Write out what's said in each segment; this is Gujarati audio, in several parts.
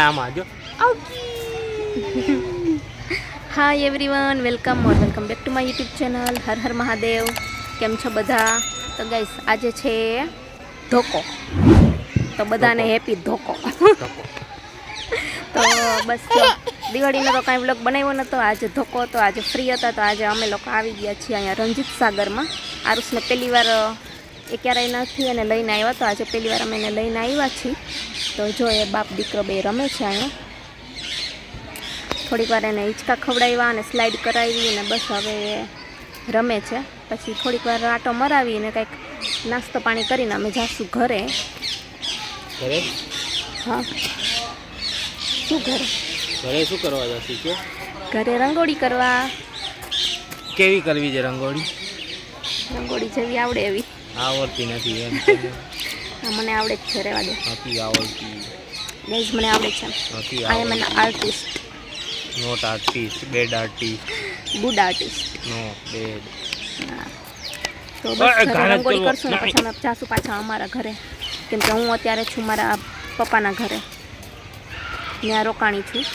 આમાં જો hi everyone, welcome back to my YouTube channel હર હર મહાદેવ. કેમ છો બધા? તો ગાઈસ આજે છે ધોકો, તો બધાને હેપી ધોકો. તો બસ દિવાળીનો તો કાંઈ વ્લોગ બનાવ્યો નહોતો, આજે ધોકો હતો, આજે ફ્રી હતા. તો આજે અમે લોકો આવી ગયા છીએ અહીંયા રણજીત સાગરમાં. આરુષને પહેલી વાર એ ક્યારેય નથી એને લઈને આવ્યા, તો આજે પહેલી વાર અમે એને લઈને આવ્યા છીએ. તો જો એ બાપ દીકરો બે રમે છે અહીંયા. થોડીક વાર એને હિંચકા ખવડાવ્યા અને સ્લાઇડ કરાવી અને બસ હવે રમે છે. પછી થોડીક વાર આટો મરાવી અને કંઈક નાસ્તો પાણી કરીને અમે જાશું ઘરે. ઘરે? હા, શું ઘરે? ઘરે શું કરવા જતી છે? ઘરે રંગોળી કરવા. કેવી કરવી છે રંગોળી? રંગોળી જેવી આવડે એવી. આવડતી નથી એમ? મને આવડે જ છે, રહેવા દે. નથી આવડતી. ગાઈઝ મને આવડે છે. નથી I am an artist. Not artist, bad artist. Good artist. No bad. તો બસ ઘરે રંગોળી કરશું ને પછી અમે જાશું પાછા અમારા ઘરે, કેમ કે હું અત્યારે છું મારા પપ્પાના ઘરે. ત્યાં રોકાણી છું,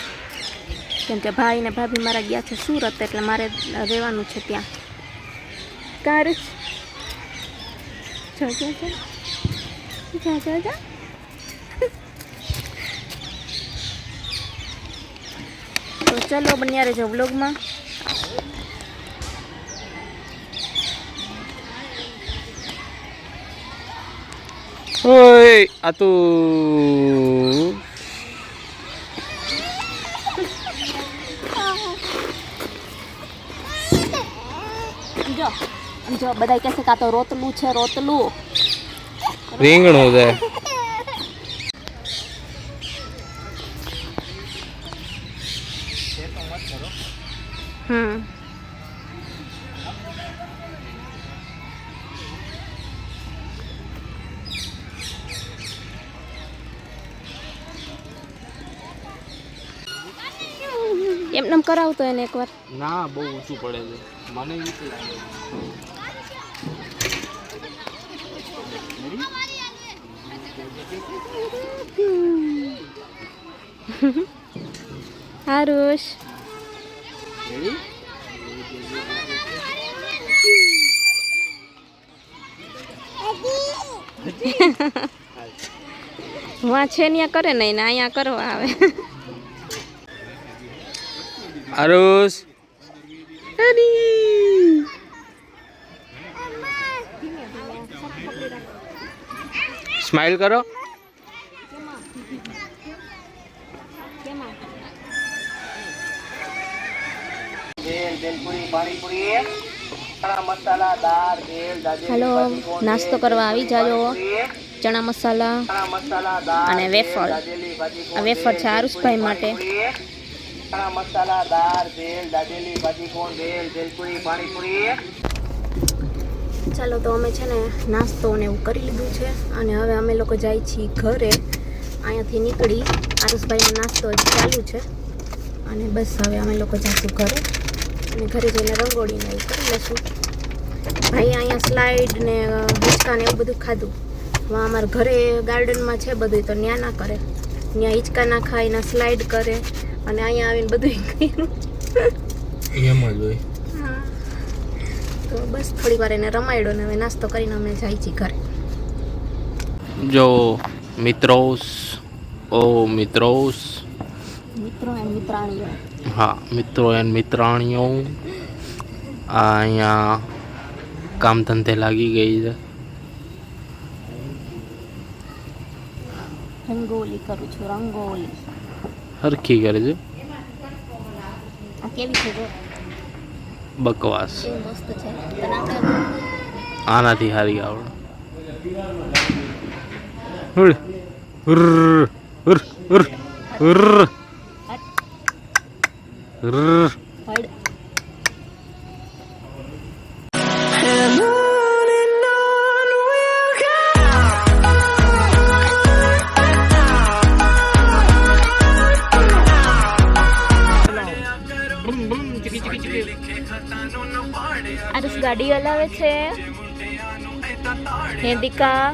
કેમ કે ભાઈ ને ભાભી મારા ગયા છે સુરત, એટલે મારે રહેવાનું છે ત્યાં. કાર તો ચલો બન્યા રહેજો વ્લોગમાં. ઓય આ તો જો બધા કહેશે કે આ તો રોતલું છે, રોતલું. રીંગણું છે. એમને કરાવતો એને એકવાર. ના, બહુ ઊંચું પડે છે, મને વીક લાગે. આરુષ વાં છે ત્યાં કરે નહીં ને અહીંયા કરવા આવે. આરુષ સ્માઈલ કરો. હાલો, નાસ્તો કરવા આવી જાજો. ચણા મસાલા અને વેફર. આ વેફર છે આરુષભાઈ માટે. ચાલો, તો અમે છે ને નાસ્તો ને એવું કરી લીધું છે અને હવે અમે લોકો જાય છીએ ઘરે. અહીંયાથી નીકળી આરુષભાઈનો નાસ્તો હજી ચાલુ છે અને બસ હવે અમે લોકો જઈશું ઘરે અને ઘરે જઈને રંગોળીને એવું કરી લઈશું. ભાઈ અહીંયા સ્લાઇડ ને હિંચકા ને એવું બધું ખાધું. અમારા ઘરે ગાર્ડનમાં છે બધું, તો ત્યાં ના કરે. ત્યાં હિંચકા ના ખાય, ના સ્લાઇડ કરે, અને અહીંયા આવીને બધું કર્યું. એમ જ હોય. તો બસ થોડી વાર એને રમાડ્યો ને હવે નાસ્તો કરીને અમે જાય છીએ ઘરે. જો મિત્રોસ, ઓ મિત્રોસ, મિત્રો અને મિત્રાણીઓ. હા, મિત્રો એન્ડ મિત્રાણીઓ. આ અહીંયા કામ ધંધે લાગી ગઈ છે. રંગોલી કરું છું, રંગોલી હરખી કરે છે. આ કેવી છે? જો બકવાસ. એ મસ્ત છે. તને આવડે? આનાથી હારી આવડે. હુર હુર હુર હુર હુર હુર. હડ. આરુષ ગાડી હલાવે છે. હે દીકા,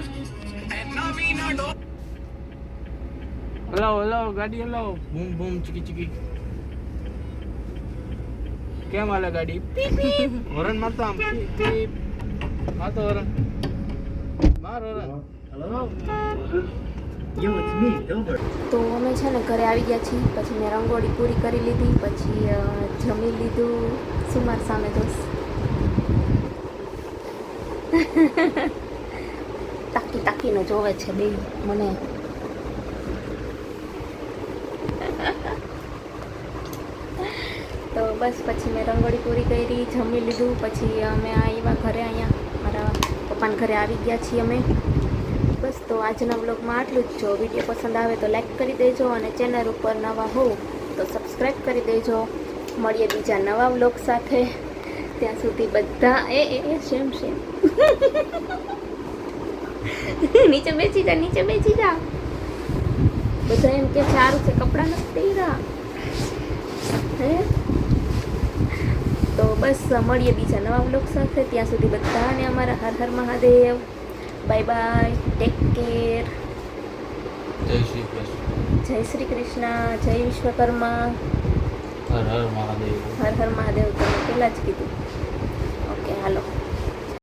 હલાવો ગાડી હલાવો. બૂમ બૂમ ચીકી ચીકી. કેમ હાલે ગાડી? હોરન મારતો આમ. મારતો હોરન. માર હોરન. તો અમે છે ને ઘરે આવી ગયા છીએ. પછી મેં રંગોળી પૂરી કરી લીધી. પછી જમી લીધું. શું માર સામે દોસ્ત તાકીને જોવે છે બે મને. તો બસ પછી મેં રંગોળી પૂરી કરી, જમી લીધું. પછી અમે આવ્યા ઘરે, અહીંયા મારા પપ્પાના ઘરે આવી ગયા છીએ અમે. બસ તો આજના વ્લોગમાં આટલું જ. જો વિડીયો પસંદ આવે તો લાઈક કરી દેજો, અને ચેનલ ઉપર નવા હો તો સબસ્ક્રાઈબ કરી દેજો. મળીએ બીજા નવા વ્લોગ સાથે. ત્યાં સુધી બધા એ સેમ નીચે બેસી જા. બધા એમ કે સારું છે કપડાં નથી પહેર્યા હે. તો બસ મળીએ બીજા નવા વ્લોગ સાથે. ત્યાં સુધી બધાને અમારા હર હર Mahadev. Bye bye, take care. જય શ્રી કૃષ્ણ. જય શ્રી કૃષ્ણ, જય વિશ્વકર્મા. હર હર મહાદેવ. હર હર મહાદેવ તમે પહેલાં જ કીધું. ઓકે હાલો.